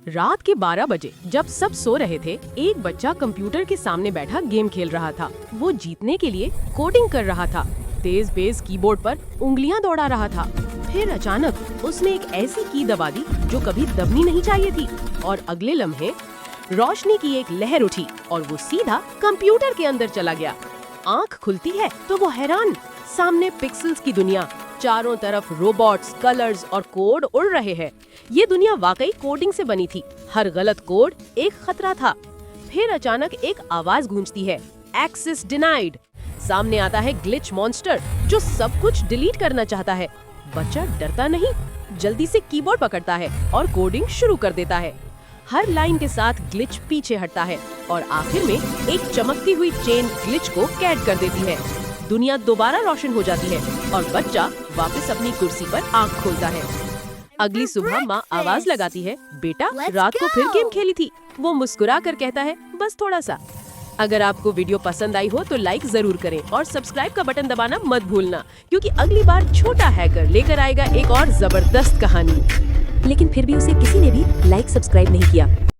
रात के 12 बजे जब सब सो रहे थे, एक बच्चा कंप्यूटर के सामने बैठा गेम खेल रहा था। वो जीतने के लिए कोडिंग कर रहा था, तेज बेस कीबोर्ड पर उंगलियां दौड़ा रहा था। फिर अचानक उसने एक ऐसी की दबा दी जो कभी दबनी नहीं चाहिए थी, और अगले लम्हे रोशनी की एक लहर उठी और वो सीधा कंप्यूटर के अंदर चला गया। आंख खुलती है तो वो हैरान, सामने पिक्सेल्स की दुनिया, चारों तरफ रोबोट्स, कलर्स और कोड उड़ रहे हैं। ये दुनिया वाकई कोडिंग से बनी थी। हर गलत कोड एक खतरा था। फिर अचानक एक आवाज गूंजती है, एक्सेस डिनाइड। सामने आता है ग्लिच मॉन्स्टर जो सब कुछ डिलीट करना चाहता है। बच्चा डरता नहीं, जल्दी से कीबोर्ड पकड़ता है और कोडिंग शुरू कर देता है। हर लाइन के साथ ग्लिच पीछे हटता है और आखिर में एक चमकती हुई चेन ग्लिच को कैद कर देती है। दुनिया दोबारा रोशन हो जाती है और बच्चा वापस अपनी कुर्सी पर आंख खोलता है। अगली सुबह माँ आवाज लगाती है, बेटा रात को फिर गेम खेली थी। वो मुस्कुरा कर कहता है, बस थोड़ा सा। अगर आपको वीडियो पसंद आई हो तो लाइक जरूर करें और सब्सक्राइब का बटन दबाना मत भूलना, क्योंकि अगली बार छोटा हैकर लेकर आएगा एक और जबरदस्त कहानी। लेकिन फिर भी उसे किसी ने भी लाइक सब्सक्राइब नहीं किया।